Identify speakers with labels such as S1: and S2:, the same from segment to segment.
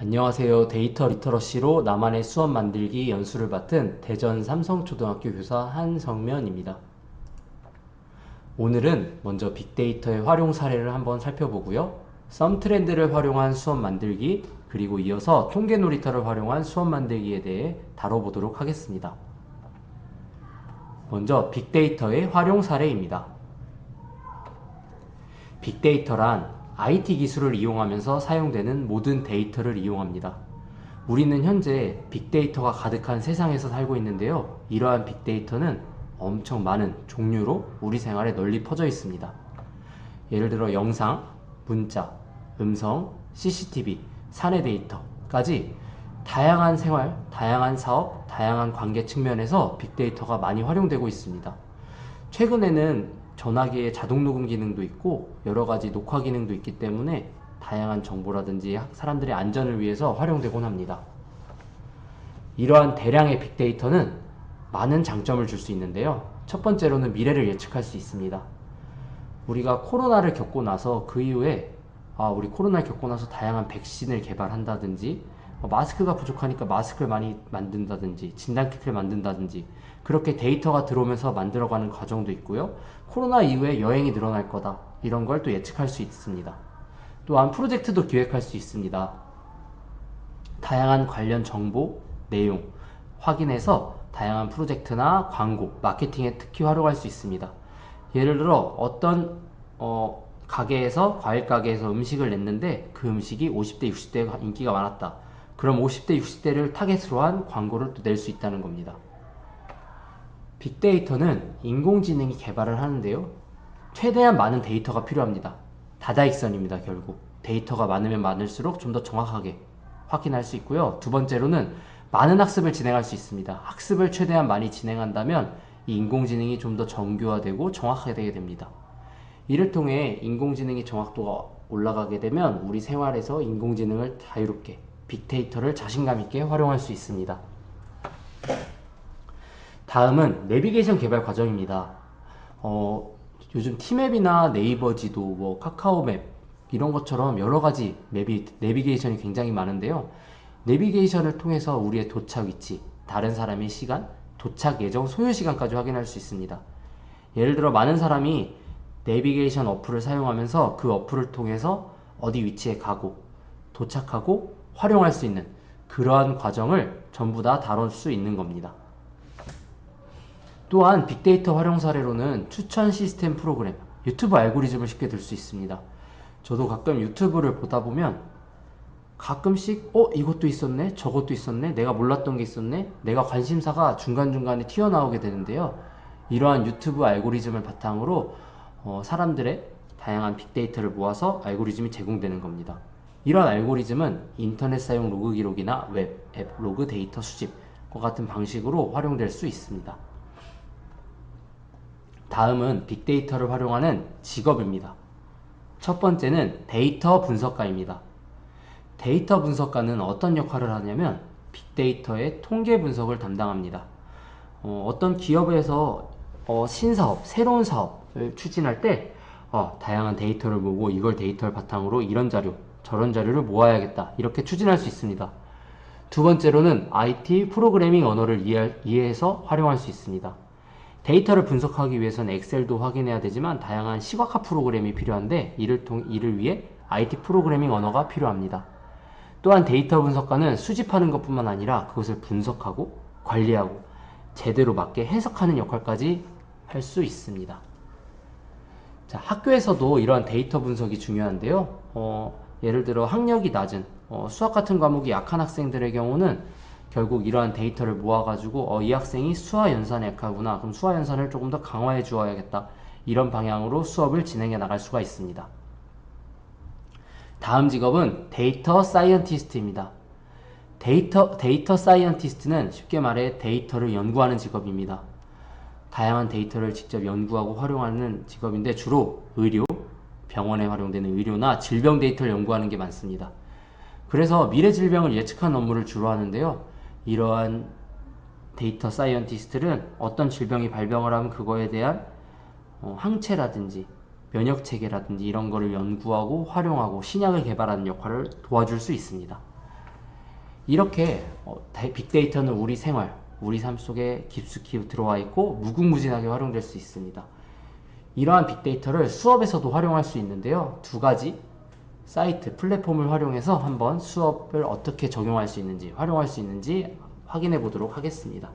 S1: 안녕하세요. 데이터 리터러시로 나만의 수업 만들기 연수를 맡은 대전 삼성초등학교 교사 한성면입니다. 오늘은 먼저 빅데이터의 활용 사례를 한번 살펴보고요. 썸 트렌드를 활용한 수업 만들기, 그리고 이어서 통계 놀이터를 활용한 수업 만들기에 대해 다뤄보도록 하겠습니다. 먼저 빅데이터의 활용 사례입니다. 빅데이터란 IT 기술을 이용하면서 사용되는 모든 데이터를 이용합니다. 우리는 현재 빅데이터가 가득한 세상에서 살고 있는데요. 이러한 빅데이터는 엄청 많은 종류로 우리 생활에 널리 퍼져 있습니다. 예를 들어 영상, 문자, 음성, CCTV, 사내 데이터까지 다양한 생활, 다양한 사업, 다양한 관계 측면에서 빅데이터가 많이 활용되고 있습니다. 최근에는 전화기에 자동 녹음 기능도 있고 여러 가지 녹화 기능도 있기 때문에 다양한 정보라든지 사람들의 안전을 위해서 활용되곤 합니다. 이러한 대량의 빅데이터는 많은 장점을 줄 수 있는데요. 첫 번째로는 미래를 예측할 수 있습니다. 우리가 코로나를 겪고 나서 그 이후에 우리 코로나를 겪고 나서 다양한 백신을 개발한다든지 마스크가 부족하니까 마스크를 많이 만든다든지 진단키트를 만든다든지 그렇게 데이터가 들어오면서 만들어가는 과정도 있고요. 코로나 이후에 여행이 늘어날 거다. 이런 걸 또 예측할 수 있습니다. 또한 프로젝트도 기획할 수 있습니다. 다양한 관련 정보, 내용 확인해서 다양한 프로젝트나 광고, 마케팅에 특히 활용할 수 있습니다. 예를 들어 어떤 가게에서 과일 가게에서 음식을 냈는데 그 음식이 50대, 60대가 인기가 많았다. 그럼 50대, 60대를 타겟으로 한 광고를 또 낼 수 있다는 겁니다. 빅데이터는 인공지능이 개발을 하는데요. 최대한 많은 데이터가 필요합니다. 다다익선입니다. 결국 데이터가 많으면 많을수록 좀 더 정확하게 확인할 수 있고요. 두 번째로는 많은 학습을 진행할 수 있습니다. 학습을 최대한 많이 진행한다면 이 인공지능이 좀 더 정교화되고 정확하게 되게 됩니다. 이를 통해 인공지능의 정확도가 올라가게 되면 우리 생활에서 인공지능을 자유롭게 빅데이터를 자신감 있게 활용할 수 있습니다. 다음은 내비게이션 개발 과정입니다. 요즘 티맵이나 네이버 지도, 카카오맵 이런 것처럼 여러 가지 내비게이션이 굉장히 많은데요. 내비게이션을 통해서 우리의 도착 위치, 다른 사람의 시간, 도착 예정, 소요 시간까지 확인할 수 있습니다. 예를 들어 많은 사람이 내비게이션 어플을 사용하면서 그 어플을 통해서 어디 위치에 가고 도착하고 활용할 수 있는 그러한 과정을 전부 다 다룰 수 있는 겁니다. 또한 빅데이터 활용 사례로는 추천 시스템 프로그램, 유튜브 알고리즘을 쉽게 들 수 있습니다. 저도 가끔 유튜브를 보다 보면 가끔씩 이것도 있었네, 저것도 있었네, 내가 몰랐던 게 있었네, 내가 관심사가 중간중간에 튀어나오게 되는데요. 이러한 유튜브 알고리즘을 바탕으로 사람들의 다양한 빅데이터를 모아서 알고리즘이 제공되는 겁니다. 이러한 알고리즘은 인터넷 사용 로그 기록이나 웹, 앱 로그 데이터 수집과 같은 방식으로 활용될 수 있습니다. 다음은 빅데이터를 활용하는 직업입니다. 첫 번째는 데이터 분석가입니다. 데이터 분석가는 어떤 역할을 하냐면 빅데이터의 통계 분석을 담당합니다. 어떤 기업에서 신사업, 새로운 사업을 추진할 때 다양한 데이터를 모으고 이걸 데이터를 바탕으로 이런 자료, 저런 자료를 모아야겠다. 이렇게 추진할 수 있습니다. 두 번째로는 IT 프로그래밍 언어를 이해해서 활용할 수 있습니다. 데이터를 분석하기 위해서는 엑셀도 확인해야 되지만 다양한 시각화 프로그램이 필요한데 이를 위해 IT 프로그래밍 언어가 필요합니다. 또한 데이터 분석가는 수집하는 것뿐만 아니라 그것을 분석하고 관리하고 제대로 맞게 해석하는 역할까지 할 수 있습니다. 자, 학교에서도 이러한 데이터 분석이 중요한데요. 예를 들어 학력이 낮은 수학 같은 과목이 약한 학생들의 경우는 결국 이러한 데이터를 모아가지고 이 학생이 수화 연산에 약하구나. 그럼 수화 연산을 조금 더 강화해 주어야겠다. 이런 방향으로 수업을 진행해 나갈 수가 있습니다. 다음 직업은 데이터 사이언티스트입니다. 데이터 사이언티스트는 쉽게 말해 데이터를 연구하는 직업입니다. 다양한 데이터를 직접 연구하고 활용하는 직업인데 주로 의료, 병원에 활용되는 의료나 질병 데이터를 연구하는 게 많습니다. 그래서 미래 질병을 예측하는 업무를 주로 하는데요. 이러한 데이터 사이언티스트는 어떤 질병이 발병을 하면 그거에 대한 항체라든지 면역 체계라든지 이런 거를 연구하고 활용하고 신약을 개발하는 역할을 도와줄 수 있습니다. 이렇게 빅데이터는 우리 생활, 우리 삶 속에 깊숙이 들어와 있고 무궁무진하게 활용될 수 있습니다. 이러한 빅데이터를 수업에서도 활용할 수 있는데요. 두 가지 사이트, 플랫폼을 활용해서 한번 수업을 어떻게 적용할 수 있는지, 활용할 수 있는지 확인해 보도록 하겠습니다.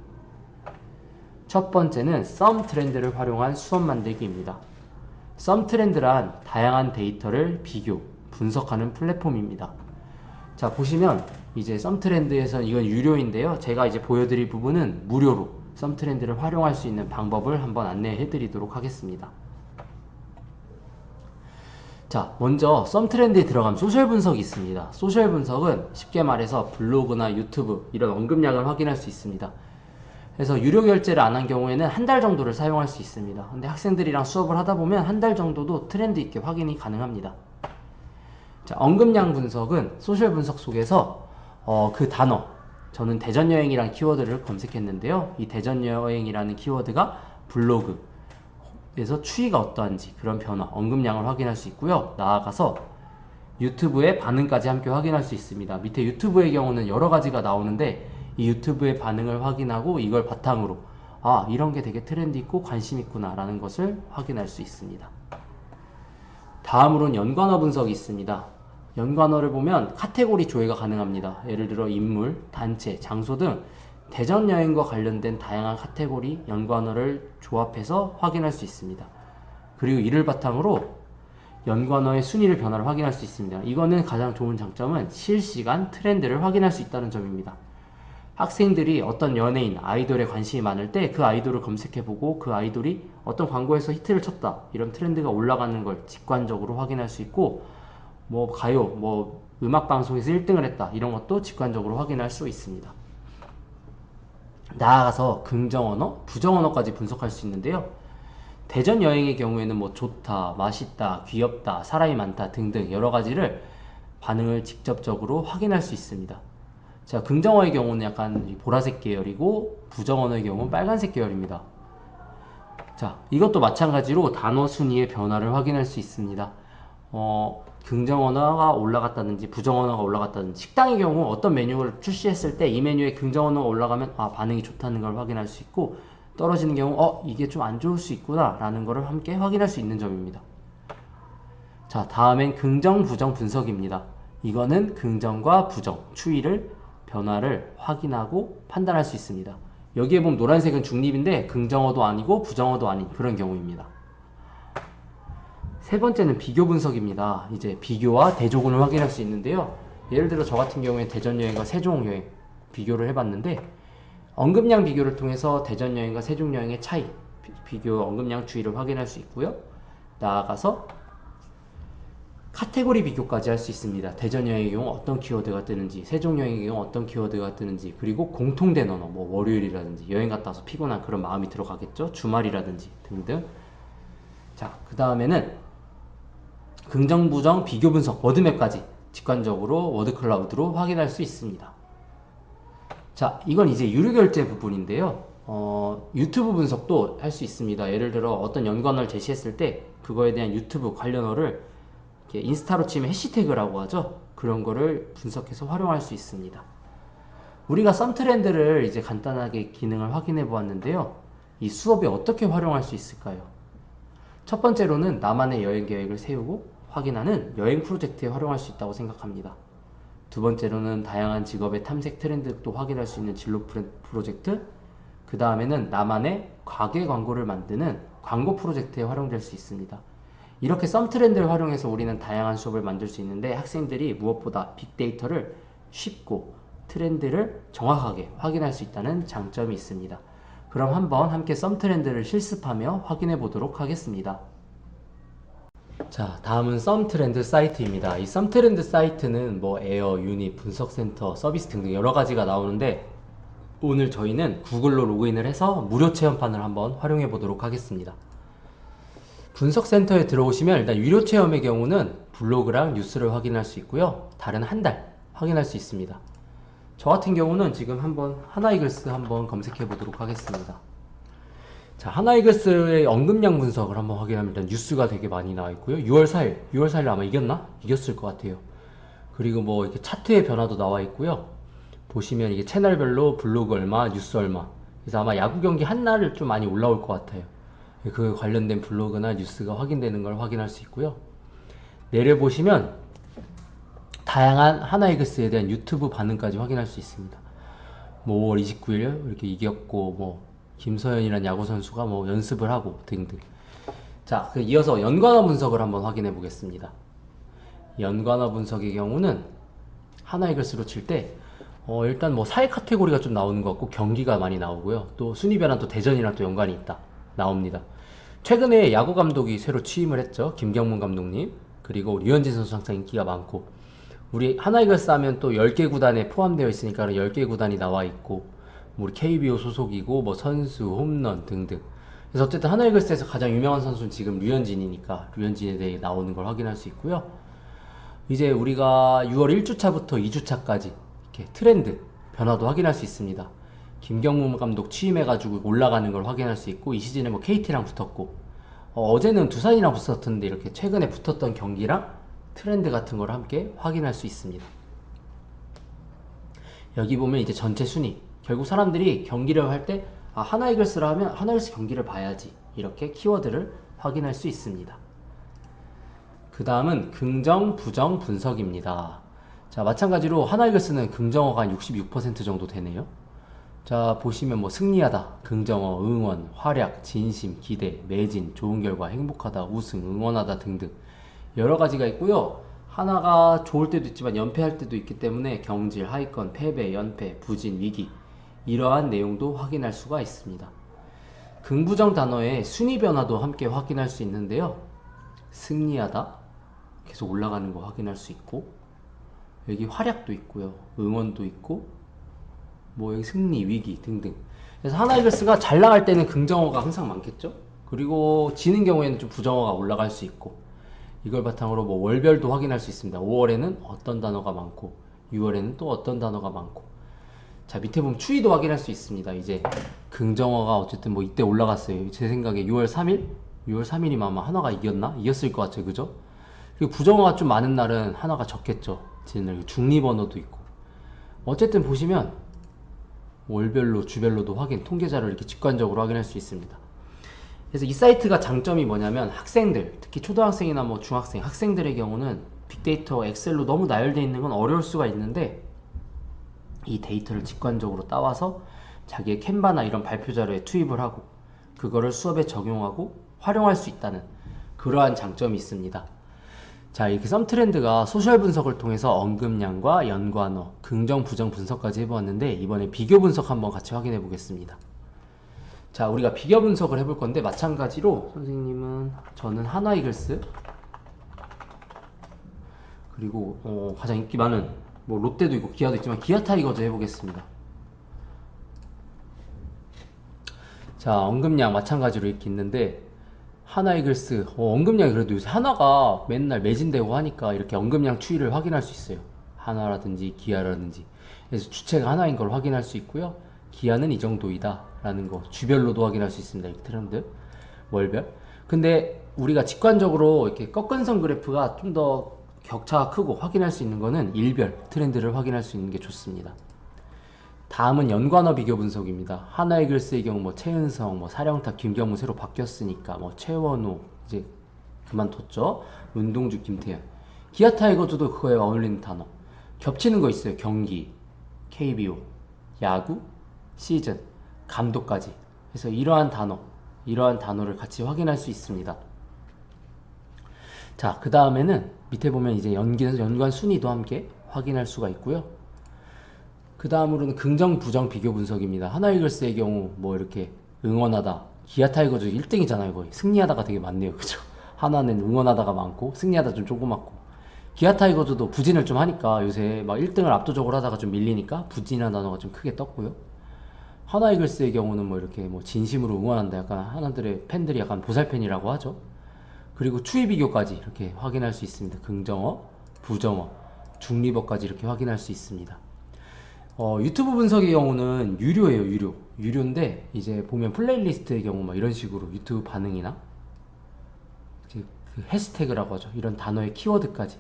S1: 첫 번째는 썸 트렌드를 활용한 수업 만들기입니다. 썸 트렌드란 다양한 데이터를 비교, 분석하는 플랫폼입니다. 자, 보시면 이제 썸 트렌드에서 이건 유료인데요. 제가 이제 보여드릴 부분은 무료로 썸 트렌드를 활용할 수 있는 방법을 한번 안내해 드리도록 하겠습니다. 자, 먼저 썸 트렌드에 들어가면 소셜 분석이 있습니다. 소셜 분석은 쉽게 말해서 블로그나 유튜브 이런 언급량을 확인할 수 있습니다. 그래서 유료 결제를 안 한 경우에는 한 달 정도를 사용할 수 있습니다. 근데 학생들이랑 수업을 하다 보면 한 달 정도도 트렌드 있게 확인이 가능합니다. 자, 언급량 분석은 소셜 분석 속에서 그 단어, 저는 대전 여행이란 키워드를 검색했는데요. 이 대전 여행이라는 키워드가 블로그에서 추이가 어떠한지 그런 변화, 언급량을 확인할 수 있고요. 나아가서 유튜브의 반응까지 함께 확인할 수 있습니다. 밑에 유튜브의 경우는 여러 가지가 나오는데 이 유튜브의 반응을 확인하고 이걸 바탕으로 이런 게 되게 트렌드 있고 관심 있구나 라는 것을 확인할 수 있습니다. 다음으로는 연관어 분석이 있습니다. 연관어를 보면 카테고리 조회가 가능합니다. 예를 들어 인물, 단체, 장소 등 대전 여행과 관련된 다양한 카테고리 연관어를 조합해서 확인할 수 있습니다. 그리고 이를 바탕으로 연관어의 순위를 변화를 확인할 수 있습니다. 이거는 가장 좋은 장점은 실시간 트렌드를 확인할 수 있다는 점입니다. 학생들이 어떤 연예인, 아이돌에 관심이 많을 때 그 아이돌을 검색해보고 그 아이돌이 어떤 광고에서 히트를 쳤다 이런 트렌드가 올라가는 걸 직관적으로 확인할 수 있고 뭐 가요, 뭐 음악방송에서 1등을 했다 이런 것도 직관적으로 확인할 수 있습니다. 나아가서 긍정언어, 부정언어까지 분석할 수 있는데요. 대전 여행의 경우에는 뭐 좋다, 맛있다, 귀엽다, 사람이 많다 등등 여러 가지를 반응을 직접적으로 확인할 수 있습니다. 자, 긍정어의 경우는 약간 보라색 계열이고 부정어의 경우는 빨간색 계열입니다. 자, 이것도 마찬가지로 단어 순위의 변화를 확인할 수 있습니다. 긍정언어가 올라갔다든지 부정언어가 올라갔다든지 식당의 경우 어떤 메뉴를 출시했을 때 이 메뉴에 긍정언어가 올라가면 반응이 좋다는 걸 확인할 수 있고 떨어지는 경우 이게 좀 안 좋을 수 있구나 라는 것을 함께 확인할 수 있는 점입니다. 자, 다음엔 긍정 부정 분석입니다. 이거는 긍정과 부정, 추이를 변화를 확인하고 판단할 수 있습니다. 여기에 보면 노란색은 중립인데 긍정어도 아니고 부정어도 아닌 그런 경우입니다. 세 번째는 비교 분석입니다. 이제 비교와 대조군을 확인할 수 있는데요. 예를 들어 저 같은 경우에 대전 여행과 세종 여행 비교를 해봤는데 언급량 비교를 통해서 대전 여행과 세종 여행의 차이, 비교 언급량 추이를 확인할 수 있고요. 나아가서 카테고리 비교까지 할 수 있습니다. 대전 여행의 경우 어떤 키워드가 뜨는지, 세종 여행의 경우 어떤 키워드가 뜨는지, 그리고 공통된 언어, 뭐 월요일이라든지 여행 갔다 와서 피곤한 그런 마음이 들어가겠죠. 주말이라든지 등등. 자, 그 다음에는 긍정 부정 비교 분석 워드맵까지 직관적으로 워드클라우드로 확인할 수 있습니다. 자, 이건 이제 유료 결제 부분인데요. 유튜브 분석도 할 수 있습니다. 예를 들어 어떤 연관어를 제시했을 때 그거에 대한 유튜브 관련어를 인스타로 치면 해시태그라고 하죠. 그런 거를 분석해서 활용할 수 있습니다. 우리가 썸 트렌드를 이제 간단하게 기능을 확인해 보았는데요. 이 수업에 어떻게 활용할 수 있을까요? 첫 번째로는 나만의 여행 계획을 세우고 확인하는 여행 프로젝트에 활용할 수 있다고 생각합니다. 두 번째로는 다양한 직업의 탐색 트렌드도 확인할 수 있는 진로 프로젝트. 그 다음에는 나만의 가게 광고를 만드는 광고 프로젝트에 활용될 수 있습니다. 이렇게 썸 트렌드를 활용해서 우리는 다양한 수업을 만들 수 있는데 학생들이 무엇보다 빅데이터를 쉽고 트렌드를 정확하게 확인할 수 있다는 장점이 있습니다. 그럼 한번 함께 썸 트렌드를 실습하며 확인해 보도록 하겠습니다. 자, 다음은 썸 트렌드 사이트입니다. 이 썸 트렌드 사이트는 뭐 에어, 유닛, 분석센터, 서비스 등등 여러 가지가 나오는데 오늘 저희는 구글로 로그인을 해서 무료 체험판을 한번 활용해 보도록 하겠습니다. 분석센터에 들어오시면 일단 유료 체험의 경우는 블로그랑 뉴스를 확인할 수 있고요. 다른 한 달 확인할 수 있습니다. 저 같은 경우는 지금 한번 하나이글스 한번 검색해 보도록 하겠습니다. 자, 하나이글스의 언급량 분석을 한번 확인하면 일단 뉴스가 되게 많이 나와 있고요. 6월 4일 아마 이겼나? 이겼을 것 같아요. 그리고 뭐 이렇게 차트의 변화도 나와 있고요. 보시면 이게 채널별로 블로그 얼마, 뉴스 얼마. 그래서 아마 야구 경기 한 날을 좀 많이 올라올 것 같아요. 그 관련된 블로그나 뉴스가 확인되는 걸 확인할 수 있고요. 내려보시면 다양한 하나이글스에 대한 유튜브 반응까지 확인할 수 있습니다. 뭐 5월 29일 이렇게 이겼고, 뭐 김서현이라는 야구 선수가 뭐 연습을 하고 등등. 자, 이어서 연관어 분석을 한번 확인해 보겠습니다. 연관어 분석의 경우는 하나이글스로 칠 때 일단 뭐 사회 카테고리가 좀 나오는 것 같고 경기가 많이 나오고요. 또 순위 변환 또 대전이랑 또 연관이 있다 나옵니다. 최근에 야구 감독이 새로 취임을 했죠. 김경문 감독님. 그리고 류현진 선수 항상 인기가 많고, 우리 하나이글스 하면 또 10개 구단에 포함되어 있으니까 10개 구단이 나와 있고, 우리 KBO 소속이고 뭐 선수, 홈런 등등. 그래서 어쨌든 하나이글스에서 가장 유명한 선수는 지금 류현진이니까 류현진에 대해 나오는 걸 확인할 수 있고요. 이제 우리가 6월 1주차부터 2주차까지 이렇게 트렌드 변화도 확인할 수 있습니다. 김경문 감독 취임해가지고 올라가는 걸 확인할 수 있고, 이 시즌에 뭐 KT랑 붙었고, 어제는 두산이랑 붙었던데 이렇게 최근에 붙었던 경기랑 트렌드 같은 걸 함께 확인할 수 있습니다. 여기 보면 이제 전체 순위, 결국 사람들이 경기를 할 때 하나이글스라 하면 하나이글스 경기를 봐야지, 이렇게 키워드를 확인할 수 있습니다. 그 다음은 긍정, 부정 분석입니다. 자, 마찬가지로 하나이글스는 긍정어가 한 66% 정도 되네요. 자, 보시면 뭐 승리하다, 긍정어, 응원, 활약, 진심, 기대, 매진, 좋은 결과, 행복하다, 우승, 응원하다 등등 여러 가지가 있고요. 하나가 좋을 때도 있지만 연패할 때도 있기 때문에 경질, 하위권, 패배, 연패, 부진, 위기, 이러한 내용도 확인할 수가 있습니다. 긍부정 단어의 순위 변화도 함께 확인할 수 있는데요. 승리하다, 계속 올라가는 거 확인할 수 있고, 여기 활약도 있고요, 응원도 있고, 뭐 여기 승리, 위기 등등. 그래서 하나이글스가 잘 나갈 때는 긍정어가 항상 많겠죠. 그리고 지는 경우에는 좀 부정어가 올라갈 수 있고, 이걸 바탕으로 뭐 월별도 확인할 수 있습니다. 5월에는 어떤 단어가 많고 6월에는 또 어떤 단어가 많고. 자, 밑에 보면 추이도 확인할 수 있습니다. 이제 긍정어가 어쨌든 뭐 이때 올라갔어요. 제 생각에 6월 3일? 6월 3일이면 아마 하나가 이겼나? 이겼을 것 같죠, 그죠? 그리고 부정어가 좀 많은 날은 하나가 적겠죠. 지는 중립 언어도 있고. 어쨌든 보시면 월별로, 주별로도 확인, 통계자를 이렇게 직관적으로 확인할 수 있습니다. 그래서 이 사이트가 장점이 뭐냐면, 학생들, 특히 초등학생이나 뭐 중학생, 학생들의 경우는 빅데이터, 엑셀로 너무 나열되어 있는 건 어려울 수가 있는데, 이 데이터를 직관적으로 따와서 자기의 캔바나 이런 발표 자료에 투입을 하고 그거를 수업에 적용하고 활용할 수 있다는 그러한 장점이 있습니다. 자, 이렇게 썸트렌드가 소셜 분석을 통해서 언급량과 연관어, 긍정, 부정 분석까지 해보았는데, 이번에 비교 분석 한번 같이 확인해 보겠습니다. 자, 우리가 비교 분석을 해볼 건데, 마찬가지로 선생님은, 저는 하나이글스, 그리고 가장 인기 많은 뭐 롯데도 있고 기아도 있지만 기아 타이거즈 해보겠습니다. 자, 언급량 마찬가지로 이렇게 있는데, 하나이글스 언급량이 그래도 요새 하나가 맨날 매진되고 하니까 이렇게 언급량 추이를 확인할 수 있어요. 하나라든지 기아라든지. 그래서 주체가 하나인 걸 확인할 수 있고요. 기아는 이 정도이다 라는 거 주별로도 확인할 수 있습니다. 이 트렌드 월별. 근데 우리가 직관적으로 이렇게 꺾은선 그래프가 좀 더 격차가 크고 확인할 수 있는 거는 일별 트렌드를 확인할 수 있는 게 좋습니다. 다음은 연관어 비교 분석입니다. 하나이글스의 경우 뭐 최은성, 뭐 사령탑, 김경무 새로 바뀌었으니까 뭐 최원호 이제 그만뒀죠. 운동주, 김태현. 기아 타이거즈도 그거에 어울리는 단어. 겹치는 거 있어요. 경기, KBO, 야구, 시즌, 감독까지. 그래서 이러한 단어를 같이 확인할 수 있습니다. 자, 그 다음에는 밑에 보면 이제 연관 순위도 함께 확인할 수가 있고요. 그 다음으로는 긍정, 부정 비교 분석입니다. 하나이글스의 경우 뭐 이렇게 응원하다, 기아 타이거즈 1등이잖아요. 거의 승리하다가 되게 많네요. 그죠? 하나는 응원하다가 많고 승리하다 좀 조그맣고, 기아 타이거즈도 부진을 좀 하니까 요새 막 1등을 압도적으로 하다가 좀 밀리니까 부진이라는 단어가 좀 크게 떴고요. 하나이글스의 경우는 뭐 이렇게 뭐 진심으로 응원한다, 약간 하나들의 팬들이 약간 보살팬이라고 하죠. 그리고 추이 비교까지 이렇게 확인할 수 있습니다. 긍정어, 부정어, 중립어까지 이렇게 확인할 수 있습니다. 유튜브 분석의 경우는 유료예요. 유료인데 이제 보면 플레이리스트의 경우 막 이런 식으로 유튜브 반응이나 이제 그 해시태그라고 하죠. 이런 단어의 키워드까지,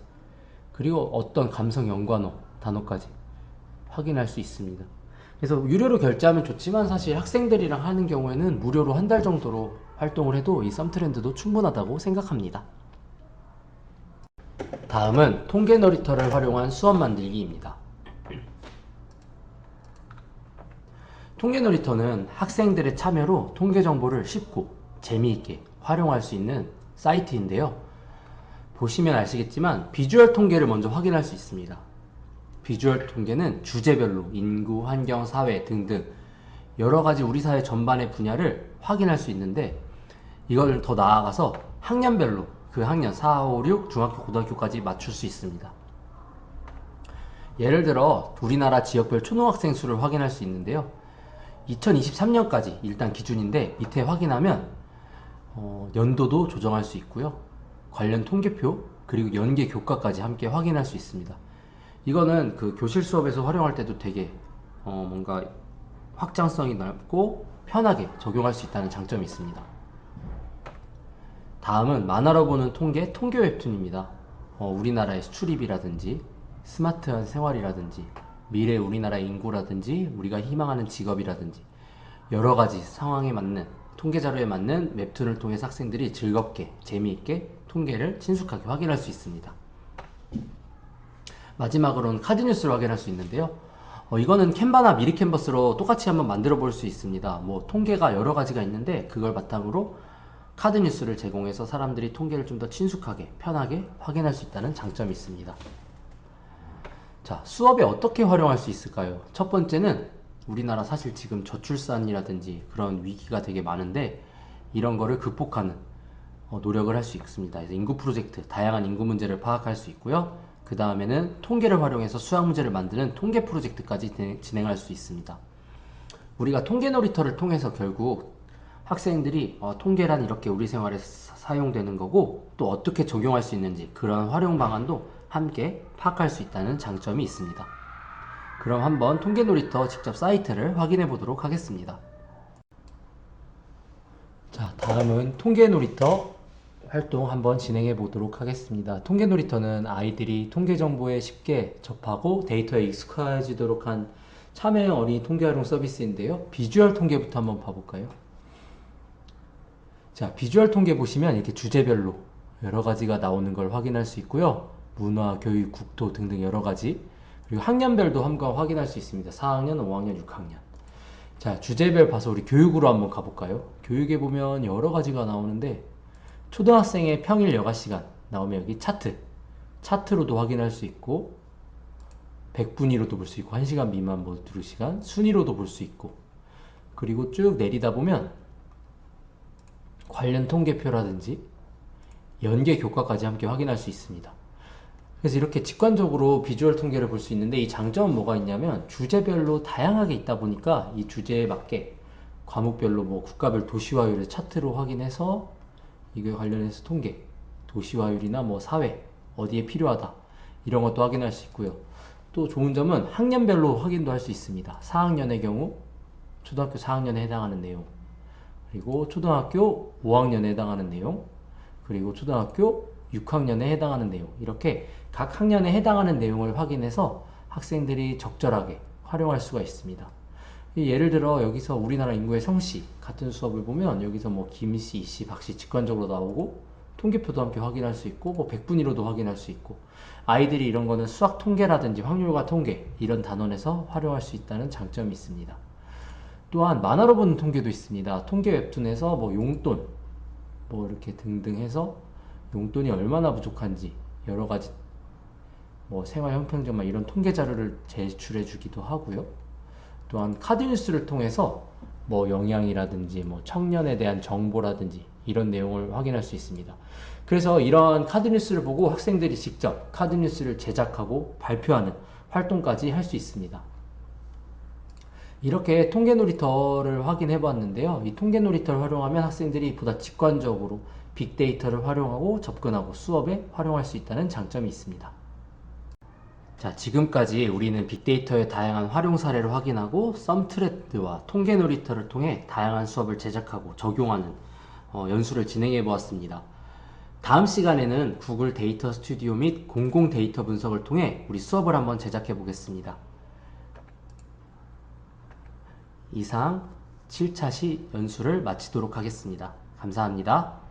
S1: 그리고 어떤 감성 연관어 단어까지 확인할 수 있습니다. 그래서 유료로 결제하면 좋지만 사실 학생들이랑 하는 경우에는 무료로 한 달 정도로 활동을 해도 이 썸트렌드도 충분하다고 생각합니다. 다음은 통계 놀이터를 활용한 수업 만들기입니다. 통계 놀이터는 학생들의 참여로 통계 정보를 쉽고 재미있게 활용할 수 있는 사이트인데요. 보시면 아시겠지만 비주얼 통계를 먼저 확인할 수 있습니다. 비주얼 통계는 주제별로 인구, 환경, 사회 등등 여러가지 우리 사회 전반의 분야를 확인할 수 있는데, 이걸 더 나아가서 학년별로 그 학년 4, 5, 6 중학교, 고등학교까지 맞출 수 있습니다. 예를 들어 우리나라 지역별 초등학생 수를 확인할 수 있는데요. 2023년까지 일단 기준인데 밑에 확인하면 연도도 조정할 수 있고요. 관련 통계표 그리고 연계 교과까지 함께 확인할 수 있습니다. 이거는 그 교실 수업에서 활용할 때도 되게 뭔가 확장성이 넓고 편하게 적용할 수 있다는 장점이 있습니다. 다음은 만화로 보는 통계 웹툰입니다. 우리나라의 수출입이라든지 스마트한 생활이라든지 미래 우리나라 인구라든지 우리가 희망하는 직업이라든지 여러가지 상황에 맞는 통계 자료에 맞는 웹툰을 통해 학생들이 즐겁게 재미있게 통계를 친숙하게 확인할 수 있습니다. 마지막으로는 카드뉴스를 확인할 수 있는데요. 이거는 캔바나 미리 캔버스로 똑같이 한번 만들어 볼 수 있습니다. 뭐 통계가 여러 가지가 있는데 그걸 바탕으로 카드뉴스를 제공해서 사람들이 통계를 좀 더 친숙하게 편하게 확인할 수 있다는 장점이 있습니다. 자, 수업에 어떻게 활용할 수 있을까요? 첫 번째는 우리나라 사실 지금 저출산이라든지 그런 위기가 되게 많은데 이런 거를 극복하는 노력을 할 수 있습니다. 그래서 인구 프로젝트, 다양한 인구 문제를 파악할 수 있고요. 그 다음에는 통계를 활용해서 수학 문제를 만드는 통계 프로젝트까지 진행할 수 있습니다. 우리가 통계 놀이터를 통해서 결국 학생들이 통계란 이렇게 우리 생활에 사용되는 거고 또 어떻게 적용할 수 있는지 그런 활용 방안도 함께 파악할 수 있다는 장점이 있습니다. 그럼 한번 통계 놀이터 직접 사이트를 확인해 보도록 하겠습니다. 자, 다음은 통계 놀이터 활동 한번 진행해 보도록 하겠습니다. 통계 놀이터는 아이들이 통계 정보에 쉽게 접하고 데이터에 익숙해지도록 한 참여형 어린이 통계 활용 서비스인데요. 비주얼 통계부터 한번 봐볼까요? 자, 비주얼 통계 보시면 이렇게 주제별로 여러 가지가 나오는 걸 확인할 수 있고요. 문화, 교육, 국토 등등 여러 가지, 그리고 학년별도 한번 확인할 수 있습니다. 4학년, 5학년, 6학년. 자, 주제별 봐서 우리 교육으로 한번 가볼까요? 교육에 보면 여러 가지가 나오는데 초등학생의 평일 여가 시간 나오면 여기 차트로도 확인할 수 있고 100분위로도 볼 수 있고 1시간 미만 모두 시간 순위로도 볼 수 있고, 그리고 쭉 내리다 보면 관련 통계표라든지 연계 교과까지 함께 확인할 수 있습니다. 그래서 이렇게 직관적으로 비주얼 통계를 볼 수 있는데 이 장점은 뭐가 있냐면 주제별로 다양하게 있다 보니까 이 주제에 맞게 과목별로 뭐 국가별 도시화율을 차트로 확인해서 이거에 관련해서 통계, 도시화율이나 뭐 사회 어디에 필요하다 이런 것도 확인할 수 있고요. 또 좋은 점은 학년별로 확인도 할 수 있습니다. 4학년의 경우 초등학교 4학년에 해당하는 내용, 그리고 초등학교 5학년에 해당하는 내용, 그리고 초등학교 6학년에 해당하는 내용, 이렇게 각 학년에 해당하는 내용을 확인해서 학생들이 적절하게 활용할 수가 있습니다. 예를 들어 여기서 우리나라 인구의 성씨 같은 수업을 보면 여기서 뭐 김씨, 이씨, 박씨 직관적으로 나오고 통계표도 함께 확인할 수 있고 뭐 백분위로도 확인할 수 있고, 아이들이 이런 거는 수학 통계라든지 확률과 통계 이런 단원에서 활용할 수 있다는 장점이 있습니다. 또한 만화로 보는 통계도 있습니다. 통계 웹툰에서 뭐 용돈 뭐 이렇게 등등 해서 용돈이 얼마나 부족한지 여러 가지 뭐 생활 형평점만 이런 통계 자료를 제출해 주기도 하고요. 또한 카드뉴스를 통해서 뭐 영양이라든지 뭐 청년에 대한 정보라든지 이런 내용을 확인할 수 있습니다. 그래서 이런 카드뉴스를 보고 학생들이 직접 카드뉴스를 제작하고 발표하는 활동까지 할 수 있습니다. 이렇게 통계 놀이터를 확인해 봤는데요. 이 통계 놀이터를 활용하면 학생들이 보다 직관적으로 빅데이터를 활용하고 접근하고 수업에 활용할 수 있다는 장점이 있습니다. 자, 지금까지 우리는 빅데이터의 다양한 활용 사례를 확인하고 썸트렌드와 통계 놀이터를 통해 다양한 수업을 제작하고 적용하는 연수를 진행해 보았습니다. 다음 시간에는 구글 데이터 스튜디오 및 공공 데이터 분석을 통해 우리 수업을 한번 제작해 보겠습니다. 이상 7차 시 연수를 마치도록 하겠습니다. 감사합니다.